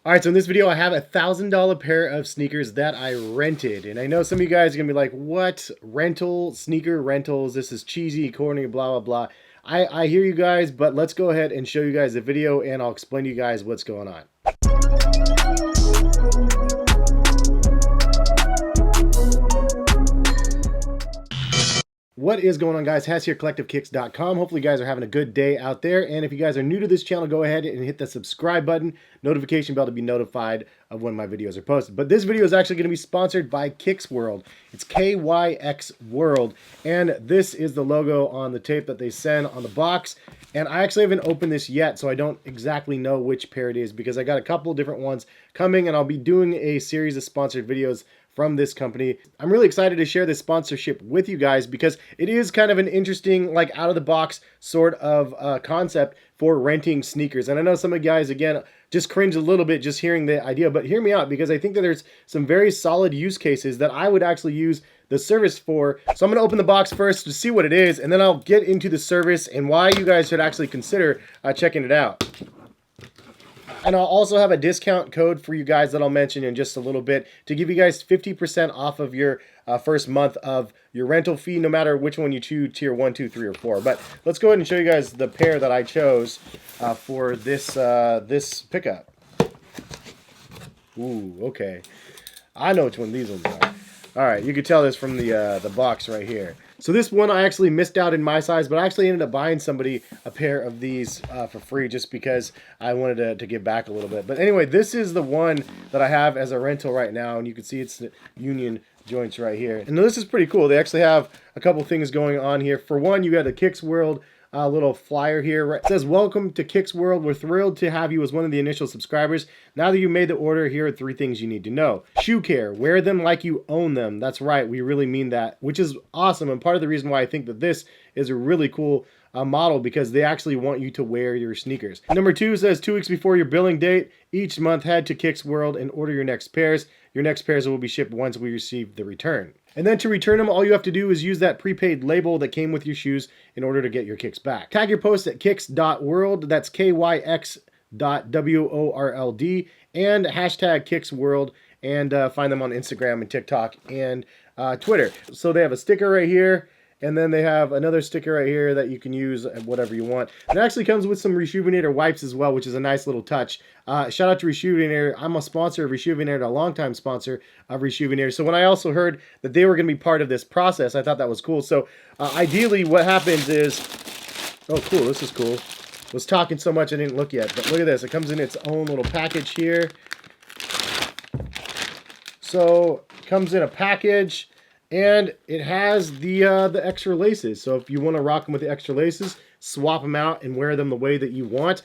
All right, so in this video, I have a $1,000 pair of sneakers that I rented. And I know some of you guys are gonna be like, what? Rental, sneaker rentals, this is cheesy, corny, blah, blah, blah. I hear you guys, but let's go ahead and show you guys the video and I'll explain to you guys what's going on. What is going on, guys? Hes here, CollectiveKicks.com. Hopefully you guys are having a good day out there. And if you guys are new to this channel, go ahead and hit the subscribe button, notification bell to be notified of when my videos are posted. But this video is actually going to be sponsored by KYX World. It's KYX World. And this is the logo on the tape that they send on the box. And I actually haven't opened this yet, so I don't exactly know which pair it is because I got a couple different ones coming and I'll be doing a series of sponsored videos from this company. I'm really excited to share this sponsorship with you guys because it is kind of an interesting, like, out of the box sort of concept for renting sneakers. And I know some of you guys, again, just cringe a little bit just hearing the idea, but hear me out because I think that there's some very solid use cases that I would actually use the service for. So I'm going to open the box first to see what it is, and then I'll get into the service and why you guys should actually consider checking it out. And I'll also have a discount code for you guys that I'll mention in just a little bit to give you guys 50% off of your first month of your rental fee, no matter which one you choose, tier 1, 2, 3, or 4. But let's go ahead and show you guys the pair that I chose for this this pickup. Ooh, okay. I know which one these ones are. All right, you can tell this from the box right here. So this one I actually missed out in my size, but I actually ended up buying somebody a pair of these for free just because I wanted to give back a little bit. But anyway, this is the one that I have as a rental right now, and you can see it's the Union joints right here. And this is pretty cool. They actually have a couple things going on here. For one, you got the KYX World little flyer here. It says, "Welcome to KYX World. We're thrilled to have you as one of the initial subscribers. Now that you made the order, here are 3 things you need to know. Shoe care. Wear them like you own them." That's right. We really mean that, which is awesome. And part of the reason why I think that this is a really cool model because they actually want you to wear your sneakers. Number 2 says 2 weeks before your billing date, each month head to KYX World and order your next pairs. Your next pairs will be shipped once we receive the return. And then to return them, all you have to do is use that prepaid label that came with your shoes in order to get your kicks back. Tag your post at KYX.world, that's KYX.WORLD, and hashtag KYX World, and find them on Instagram and TikTok and Twitter. So they have a sticker right here, and then they have another sticker right here that you can use whatever you want. It actually comes with some Reshoevn8r wipes as well, which is a nice little touch. Shout out to Reshoevn8r. I'm a sponsor of Reshoevn8r, a longtime sponsor of Reshoevn8r. So when I also heard that they were going to be part of this process, I thought that was cool. So ideally what happens is, oh cool, this is cool. I was talking so much I didn't look yet, but look at this. It comes in its own little package here. So it comes in a package. And it has the extra laces. So if you want to rock them with the extra laces, swap them out and wear them the way that you want.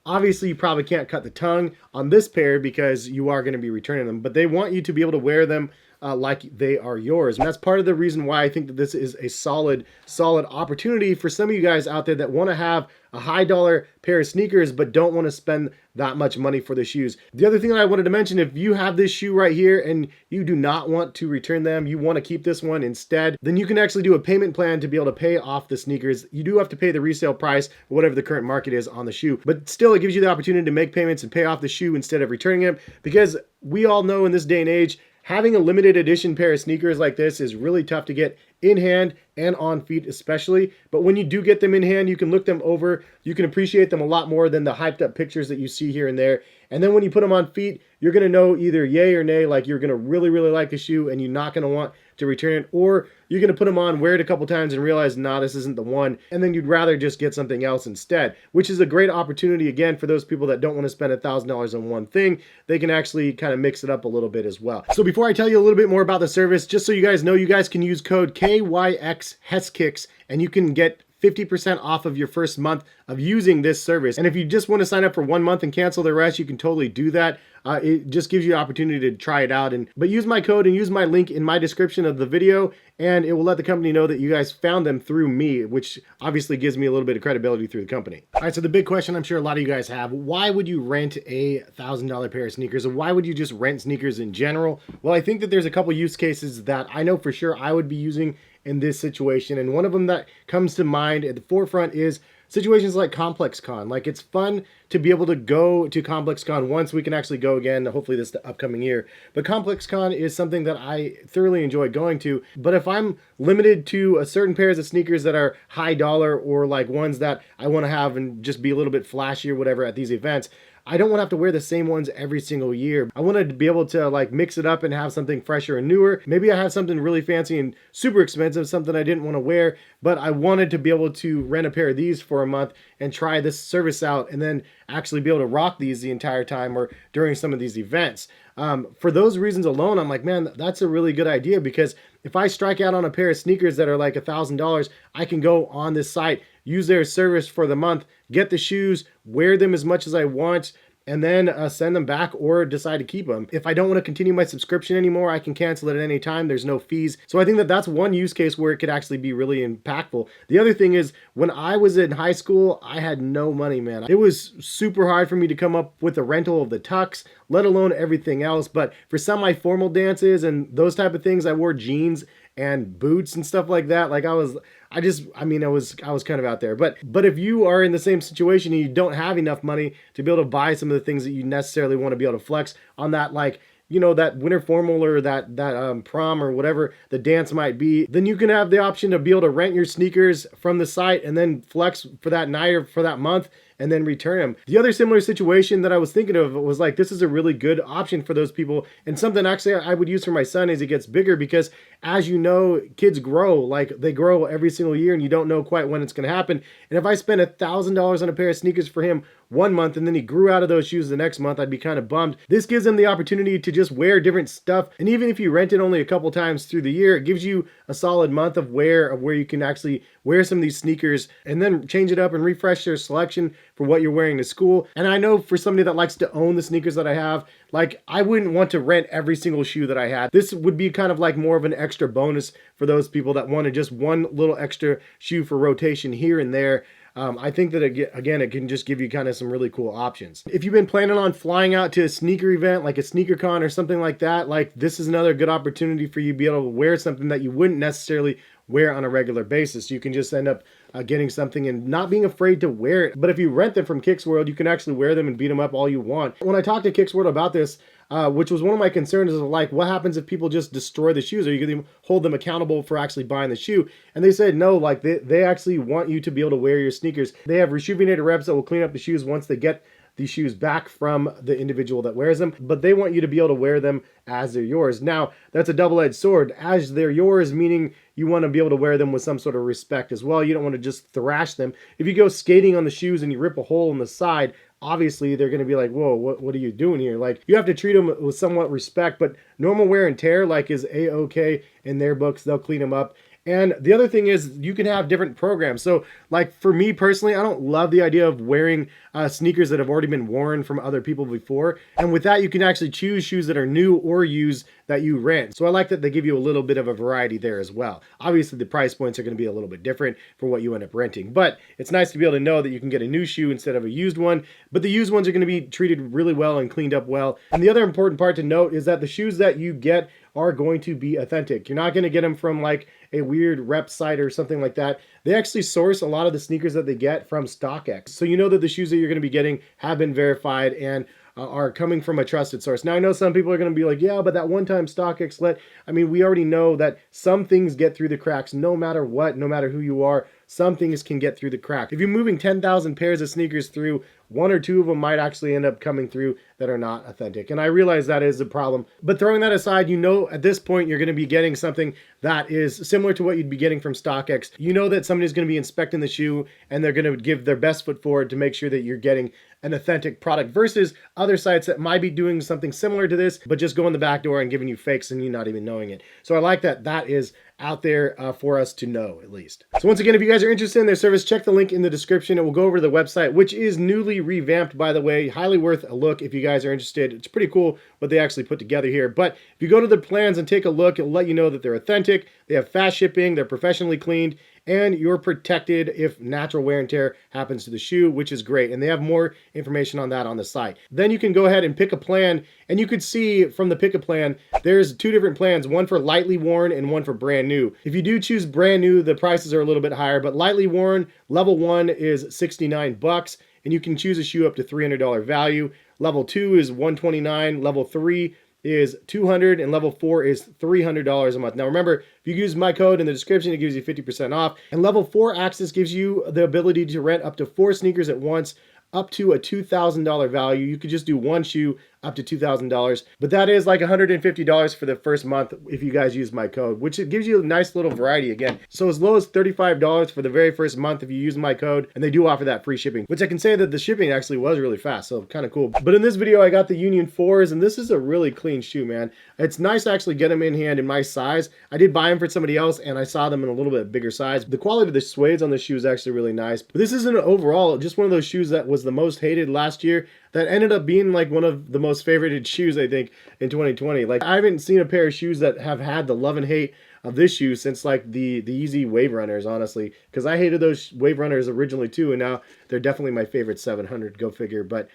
Obviously, you probably can't cut the tongue on this pair because you are going to be returning them. But they want you to be able to wear them like they are yours. And that's part of the reason why I think that this is a solid opportunity for some of you guys out there that want to have a high dollar pair of sneakers but don't want to spend that much money for the shoes. The other thing that I wanted to mention, if you have this shoe right here and you do not want to return them, you want to keep this one instead, then you can actually do a payment plan to be able to pay off the sneakers. You do have to pay the resale price or whatever the current market is on the shoe, but still it gives you the opportunity to make payments and pay off the shoe instead of returning it, because we all know in this day and age, having a limited edition pair of sneakers like this is really tough to get in hand and on feet especially. But when you do get them in hand, you can look them over. You can appreciate them a lot more than the hyped up pictures that you see here and there. And then when you put them on feet, you're going to know either yay or nay, like you're going to really, really like the shoe and you're not going to want to return it, or you're going to put them on, wear it a couple times and realize, nah, this isn't the one. And then you'd rather just get something else instead, which is a great opportunity, again, for those people that don't want to spend $1,000 on one thing. They can actually kind of mix it up a little bit as well. So before I tell you a little bit more about the service, just so you guys know, you guys can use code KYX heskicks and you can get 50% off of your first month of using this service. And if you just want to sign up for 1 month and cancel the rest, you can totally do that. It just gives you the opportunity to try it out. But use my code and use my link in my description of the video, and it will let the company know that you guys found them through me, which obviously gives me a little bit of credibility through the company. All right, so the big question I'm sure a lot of you guys have, why would you rent a $1,000 pair of sneakers? Or why would you just rent sneakers in general? Well, I think that there's a couple use cases that I know for sure I would be using in this situation. And one of them that comes to mind at the forefront is situations like Complexcon. Like, it's fun to be able to go to Complexcon once. We can actually go again, hopefully this upcoming year. But Complexcon is something that I thoroughly enjoy going to. But if I'm limited to a certain pairs of sneakers that are high dollar, or like ones that I want to have and just be a little bit flashy or whatever at these events, I don't want to have to wear the same ones every single year. I want to be able to like mix it up and have something fresher and newer. Maybe I have something really fancy and super expensive, something I didn't want to wear, but I wanted to be able to rent a pair of these for a month and try this service out, and then actually be able to rock these the entire time or during some of these events. For those reasons alone, I'm like, man, that's a really good idea, because if I strike out on a pair of sneakers that are like $1,000, I can go on this site, use their service for the month, get the shoes, wear them as much as I want, and then send them back or decide to keep them. If I don't want to continue my subscription anymore, I can cancel it at any time. There's no fees. So I think that that's one use case where it could actually be really impactful. The other thing is, when I was in high school, I had no money, man. It was super hard for me to come up with a rental of the tux, let alone everything else. But for semi-formal dances and those type of things, I wore jeans and boots and stuff like that. Like, I was kind of out there. But if you are in the same situation and you don't have enough money to be able to buy some of the things that you necessarily want to be able to flex on that, like, you know, that winter formal or that prom or whatever the dance might be, then you can have the option to be able to rent your sneakers from the site and then flex for that night or for that month and then return them. The other similar situation that I was thinking of was like, this is a really good option for those people, and something actually I would use for my son as he gets bigger, because as you know, kids grow, like they grow every single year and you don't know quite when it's going to happen. And if I spent $1,000 on a pair of sneakers for him one month and then he grew out of those shoes the next month, I'd be kind of bummed. This gives him the opportunity to just wear different stuff. And even if you rent it only a couple times through the year, it gives you a solid month of where you can actually wear some of these sneakers and then change it up and refresh their selection for what you're wearing to school. And I know for somebody that likes to own the sneakers that I have, like, I wouldn't want to rent every single shoe that I had. This would be kind of like more of an extra bonus for those people that wanted just one little extra shoe for rotation here and there. I think that, again, it can just give you kind of some really cool options. If you've been planning on flying out to a sneaker event, like a sneaker con or something like that, like, this is another good opportunity for you to be able to wear something that you wouldn't necessarily wear on a regular basis. You can just end up getting something and not being afraid to wear it. But if you rent them from KYX World, you can actually wear them and beat them up all you want. When I talked to KYX World about this, which was one of my concerns, is like, what happens if people just destroy the shoes? Are you going to hold them accountable for actually buying the shoe? And they said no, like they actually want you to be able to wear your sneakers. They have rejuvenated reps that will clean up the shoes once they get the shoes back from the individual that wears them, but they want you to be able to wear them as they're yours. Now, that's a double-edged sword. As they're yours, meaning you want to be able to wear them with some sort of respect as well. You don't want to just thrash them. If you go skating on the shoes and you rip a hole in the side, obviously they're going to be like, whoa, what are you doing here? Like, you have to treat them with somewhat respect, but normal wear and tear, like, is A-okay in their books. They'll clean them up. And the other thing is, you can have different programs. So, like, for me personally, I don't love the idea of wearing sneakers that have already been worn from other people before. And with that, you can actually choose shoes that are new or used that you rent. So I like that they give you a little bit of a variety there as well. Obviously, the price points are going to be a little bit different for what you end up renting. But it's nice to be able to know that you can get a new shoe instead of a used one. But the used ones are going to be treated really well and cleaned up well. And the other important part to note is that the shoes that you get are going to be authentic. You're not going to get them from like a weird rep site or something like that. They actually source a lot of the sneakers that they get from StockX. So you know that the shoes that you're going to be getting have been verified and are coming from a trusted source. Now, I know some people are going to be like, yeah, but that one time StockX let, I mean, we already know that some things get through the cracks no matter what, no matter who you are. Some things can get through the crack. If you're moving 10,000 pairs of sneakers through, one or two of them might actually end up coming through that are not authentic. And I realize that is a problem. But throwing that aside, you know at this point you're going to be getting something that is similar to what you'd be getting from StockX. You know that somebody's going to be inspecting the shoe and they're going to give their best foot forward to make sure that you're getting an authentic product, versus other sites that might be doing something similar to this, but just going the back door and giving you fakes and you not even knowing it. So I like that that is out there for us to know, at least. So once again, if you guys are interested in their service, check the link in the description. It will go over to the website, which is newly revamped, by the way. Highly worth a look if you guys are interested. It's pretty cool what they actually put together here. But if you go to the plans and take a look, it'll let you know that they're authentic, they have fast shipping, they're professionally cleaned, and you're protected if natural wear and tear happens to the shoe, which is great. And they have more information on that on the site. Then you can go ahead and pick a plan, and you could see from the pick a plan, there's two different plans, one for lightly worn and one for brand new. If you do choose brand new, the prices are a little bit higher, but lightly worn, level 1 is $69, and you can choose a shoe up to $300 value. Level 2 is $129, level 3 is $200, and level 4 is $300 a month. Now remember, if you use my code in the description, it gives you 50% off. And level 4 access gives you the ability to rent up to 4 sneakers at once, up to a $2,000 value. You could just do one shoe up to $2,000, but that is like $150 for the first month if you guys use my code, which it gives you a nice little variety again. So as low as $35 for the very first month if you use my code, and they do offer that free shipping, which I can say that the shipping actually was really fast, so kind of cool. But in this video, I got the Union 4s, and this is a really clean shoe, man. It's nice to actually get them in hand in my size. I did buy them for somebody else, and I saw them in a little bit bigger size. The quality of the suede on the shoe is actually really nice. But this isn't overall just one of those shoes that was the most hated last year, that ended up being like one of the most favorited shoes, I think, in 2020. Like, I haven't seen a pair of shoes that have had the love and hate of this shoe since like the Yeezy Wave Runners, honestly, because I hated those Wave Runners originally too, and now they're definitely my favorite 700, go figure. But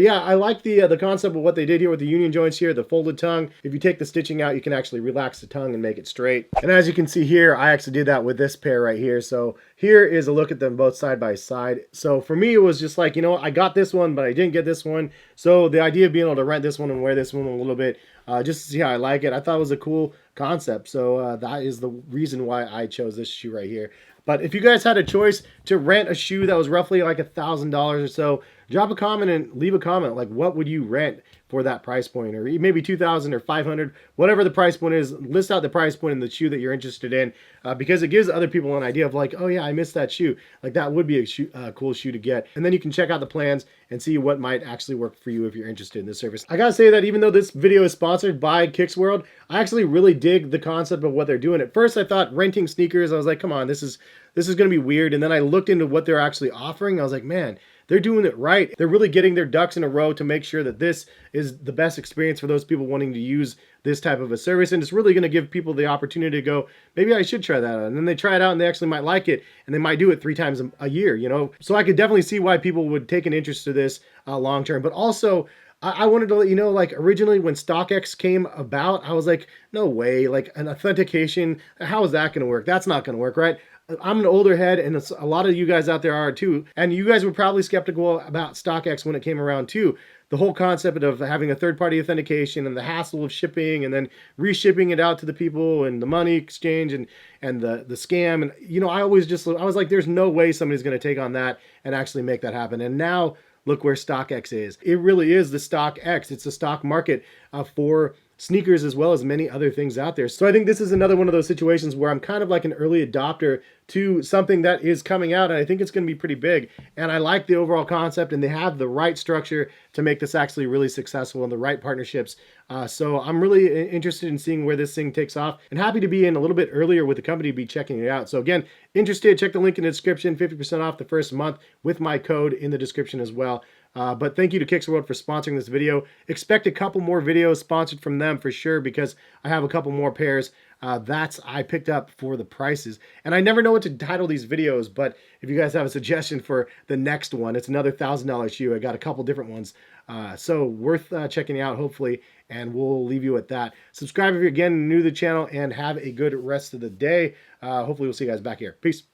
yeah, I like the concept of what they did here with the union joints here, the folded tongue. If you take the stitching out, you can actually relax the tongue and make it straight. And as you can see here, I actually did that with this pair right here. So here is a look at them both side by side. So for me, it was just like, you know, I got this one, but I didn't get this one. So the idea of being able to rent this one and wear this one a little bit, just to see how I like it, I thought it was a cool concept. So that is the reason why I chose this shoe right here. But if you guys had a choice to rent a shoe that was roughly like $1,000 or so, drop a comment and leave a comment. Like, what would you rent for that price point? Or maybe $2,000 or $500, whatever the price point is. List out the price point in the shoe that you're interested in, because it gives other people an idea of like, oh yeah, I missed that shoe. Like, that would be a cool shoe to get. And then you can check out the plans and see what might actually work for you if you're interested in this service. I gotta say that even though this video is sponsored by KYX World, I actually really dig the concept of what they're doing. At first, I thought renting sneakers, I was like, come on, this is going to be weird. And then I looked into what they're actually offering. I was like, man, they're doing it right. They're really getting their ducks in a row to make sure that this is the best experience for those people wanting to use this type of a service. And it's really going to give people the opportunity to go, maybe I should try that out. And then they try it out and they actually might like it. And they might do it 3 times a year, you know? So I could definitely see why people would take an interest to this long term. But also, I wanted to let you know, like, originally when StockX came about, I was like, no way, like an authentication, how is that going to work? That's not going to work, right? I'm an older head, and a lot of you guys out there are too. And you guys were probably skeptical about StockX when it came around too. The whole concept of having a third-party authentication and the hassle of shipping and then reshipping it out to the people and the money exchange and the scam. And, you know, I was like, there's no way somebody's going to take on that and actually make that happen. And now look where StockX is. It really is the StockX. It's the stock market for sneakers as well as many other things out there. So I think this is another one of those situations where I'm kind of like an early adopter to something that is coming out, and I think it's going to be pretty big. And I like the overall concept, and they have the right structure to make this actually really successful and the right partnerships. So I'm really interested in seeing where this thing takes off, and happy to be in a little bit earlier with the company to be checking it out. So again, interested, check the link in the description, 50% off the first month with my code in the description as well. But thank you to KYX World for sponsoring this video. Expect a couple more videos sponsored from them for sure, because I have a couple more pairs I picked up for the prices. And I never know what to title these videos, but if you guys have a suggestion for the next one, it's another $1,000 shoe. I got a couple different ones. So worth checking out, hopefully, and we'll leave you at that. Subscribe if you're again new to the channel, and have a good rest of the day. Hopefully we'll see you guys back here. Peace.